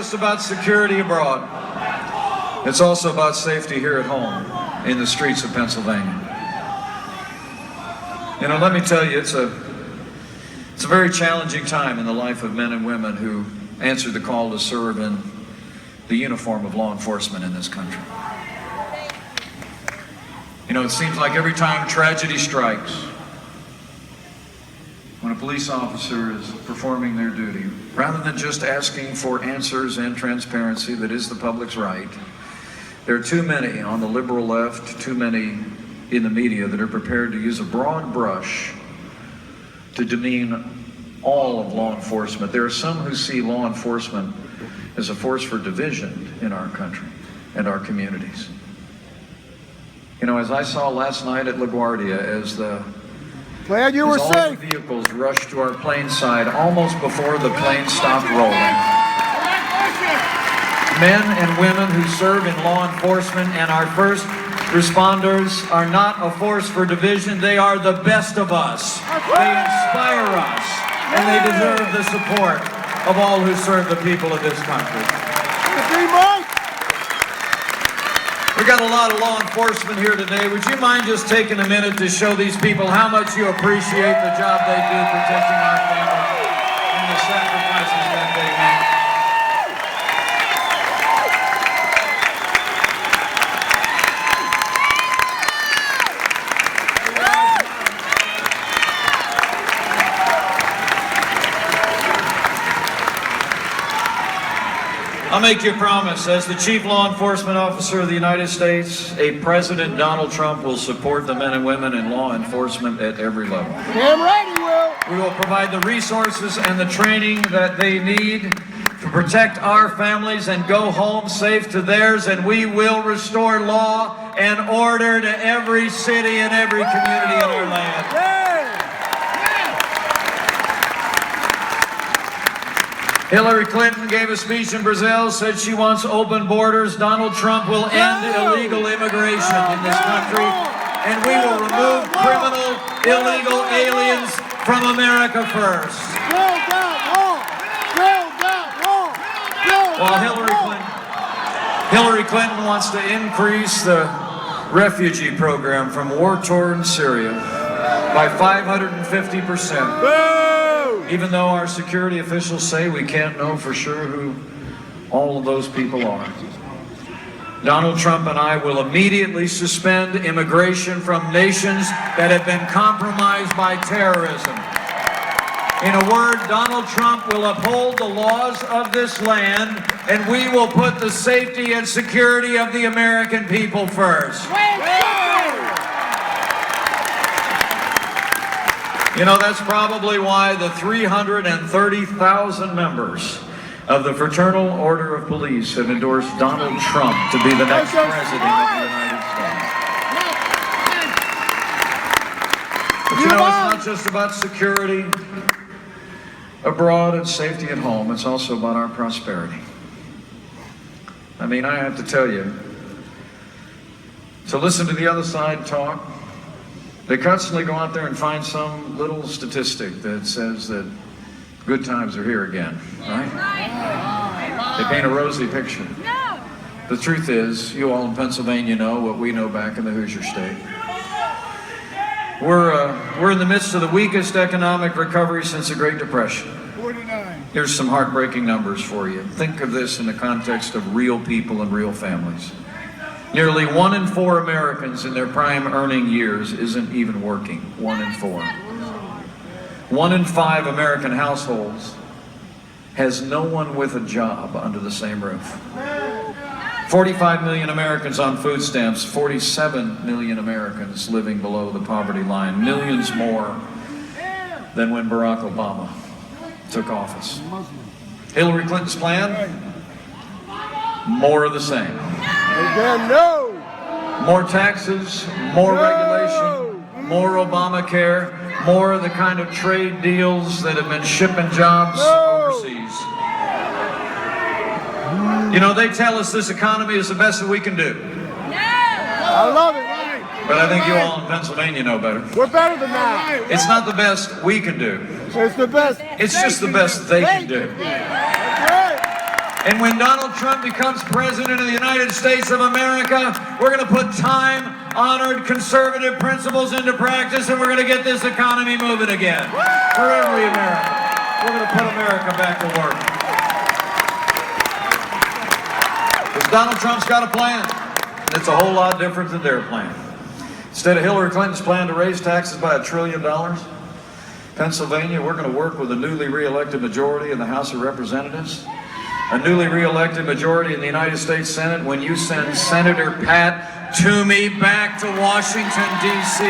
just about security abroad. It's also about safety here at home in the streets of Pennsylvania. You know, let me tell you, it's a very challenging time in the life of men and women who answer the call to serve in the uniform of law enforcement in this country. You know, it seems like every time tragedy strikes, when a police officer is performing their duty, rather than just asking for answers and transparency that is the public's right, there are too many on the liberal left, too many in the media that are prepared to use a broad brush to demean all of law enforcement. There are some who see law enforcement as a force for division in our country and our communities. You know, as I saw last night at LaGuardia, as Glad you were all safe. the vehicles rushed to our plane side almost before the plane stopped rolling. Men and women who serve in law enforcement and our first responders are not a force for division. They are the best of us. They inspire us, and they deserve the support of all who serve the people of this country. We got a lot of law enforcement here today. Would you mind just taking a minute to show these people how much you appreciate the job they do protecting our families and the sacrifices that they make? I'll make you a promise. As the Chief Law Enforcement Officer of the United States, a President Donald Trump will support the men and women in law enforcement at every level. Damn right he will. We will provide the resources and the training that they need to protect our families and go home safe to theirs, and we will restore law and order to every city and every community in our land. Yeah. Hillary Clinton gave a speech in Brazil, said she wants open borders. Donald Trump will end illegal immigration in this country, and we will remove criminal, illegal aliens from America first. While Hillary Clinton wants to increase the refugee program from war-torn Syria by 550%. Even though our security officials say we can't know for sure who all of those people are. Donald Trump and I will immediately suspend immigration from nations that have been compromised by terrorism. In a word, Donald Trump will uphold the laws of this land, and we will put the safety and security of the American people first. You know, that's probably why the 330,000 members of the Fraternal Order of Police have endorsed Donald Trump to be the next president of the United States. But you know, it's not just about security abroad and safety at home. It's also about our prosperity. I mean, I have to tell you, to listen to the other side talk, they constantly go out there and find some little statistic that says that good times are here again, right? They paint a rosy picture. The truth is, you all in Pennsylvania know what we know back in the Hoosier State. We're in the midst of the weakest economic recovery since the Great Depression. 49. Here's some heartbreaking numbers for you. Think of this in the context of real people and real families. Nearly 1 in 4 Americans in their prime earning years isn't even working. 1 in 4. 1 in 5 American households has no one with a job under the same roof. 45 million Americans on food stamps, 47 million Americans living below the poverty line, millions more than when Barack Obama took office. Hillary Clinton's plan? More of the same. Again, no. More taxes, more regulation, more Obamacare, more of the kind of trade deals that have been shipping jobs overseas. You know, they tell us this economy is the best that we can do. I love it. But I think you all in Pennsylvania know better. We're better than that. It's not the best we can do. It's the best. It's just the best they can do. And when Donald Trump becomes president of the United States of America, we're going to put time-honored conservative principles into practice, and we're going to get this economy moving again for every American. We're going to put America back to work. Because Donald Trump's got a plan. It's a whole lot different than their plan. Instead of Hillary Clinton's plan to raise taxes by $1 trillion, Pennsylvania, we're going to work with a newly re-elected majority in the House of Representatives, a newly re-elected majority in the United States Senate. When you send Senator Pat Toomey back to Washington, D.C.,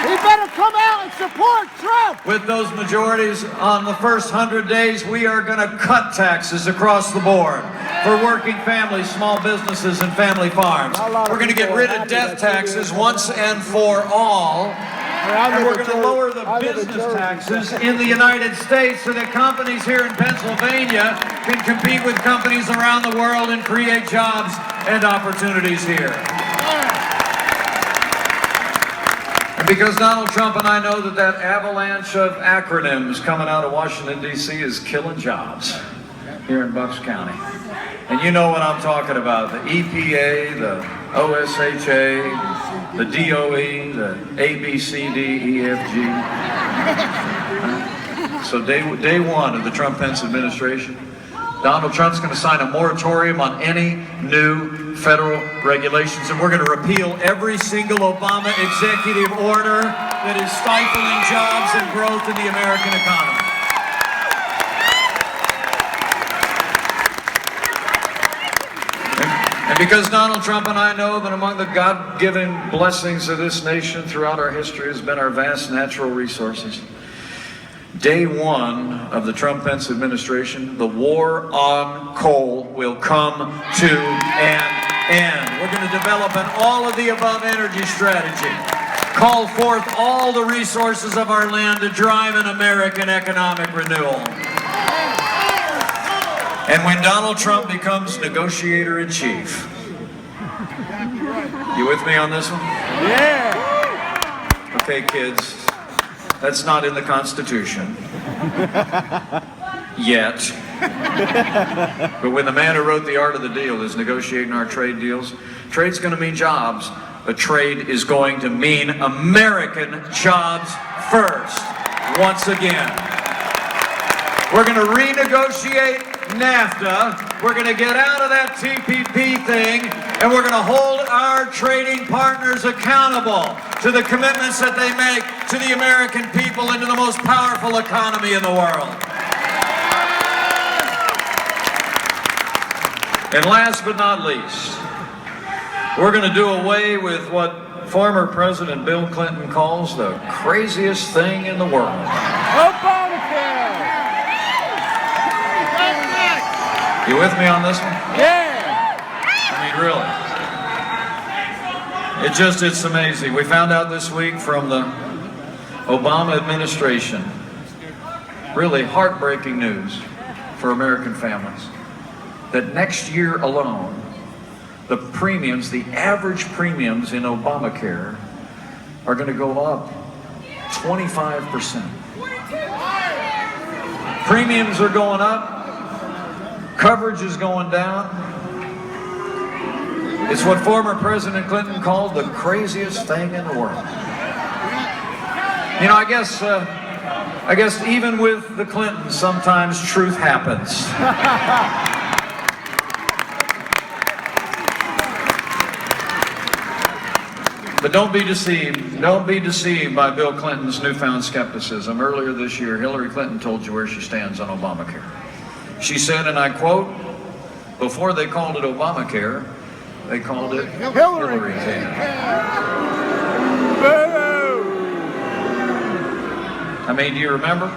He better come out and support Trump. with those majorities on the first 100 days, we are going to cut taxes across the board for working families, small businesses, and family farms. We're going to get rid of death taxes once and for all. And we're going to lower the business taxes in the United States so that companies here in Pennsylvania can compete with companies around the world and create jobs and opportunities here. And because Donald Trump and I know that that avalanche of acronyms coming out of Washington, D.C. is killing jobs here in Bucks County. And you know what I'm talking about, the EPA, the OSHA, the DOE, the ABCDEFG. So day one of the Trump-Pence administration, Donald Trump's going to sign a moratorium on any new federal regulations, and we're going to repeal every single Obama executive order that is stifling jobs and growth in the American economy. And because Donald Trump and I know that among the God-given blessings of this nation throughout our history has been our vast natural resources, day one of the Trump-Pence administration, the war on coal will come to an end. We're going to develop an all-of-the-above energy strategy, call forth all the resources of our land to drive an American economic renewal. And when Donald Trump becomes negotiator-in-chief, you with me on this one? Yeah. Okay, kids, that's not in the Constitution. Yet. But when the man who wrote The Art of the Deal is negotiating our trade deals, trade's going to mean jobs, but trade is going to mean American jobs first, once again. We're going to renegotiate NAFTA, we're going to get out of that TPP thing, and we're going to hold our trading partners accountable to the commitments that they make to the American people and to the most powerful economy in the world. And last but not least, we're going to do away with what former President Bill Clinton calls the craziest thing in the world. Obamacare. You with me on this one? Yeah. I mean, really. It's amazing. We found out this week from the Obama administration, really heartbreaking news for American families, that next year alone, the premiums, the average premiums in Obamacare are going to go up 25%. Premiums are going up. Coverage is going down. It's what former President Clinton called the craziest thing in the world. You know, I guess even with the Clintons, sometimes truth happens. But don't be deceived. Don't be deceived by Bill Clinton's newfound skepticism. Earlier this year, Hillary Clinton told you where she stands on Obamacare. She said, and I quote, before they called it Obamacare, they called it Hillary-care. I mean, do you remember?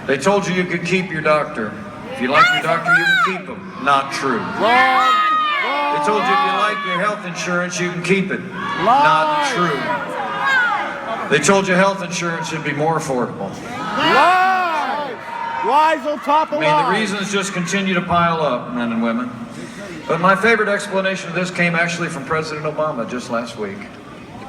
They told you could keep your doctor. If you like your doctor, you can keep him. Not true. They told you if you like your health insurance, you can keep it. Not true. They told you health insurance should be more affordable. Lies on top of lies. I mean, the reasons just continue to pile up, men and women. But my favorite explanation of this came actually from President Obama just last week. Did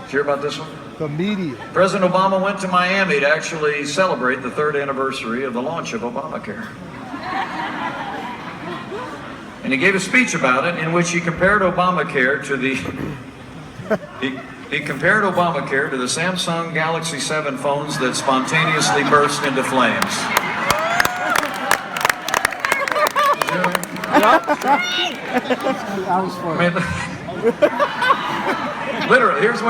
you hear about this one? The media. President Obama went to Miami to actually celebrate the 3rd anniversary of the launch of Obamacare. And he gave a speech about it in which he compared Obamacare to the he compared Obamacare to the Samsung Galaxy 7 phones that spontaneously burst into flames. That was funny. I mean, literally, here's what he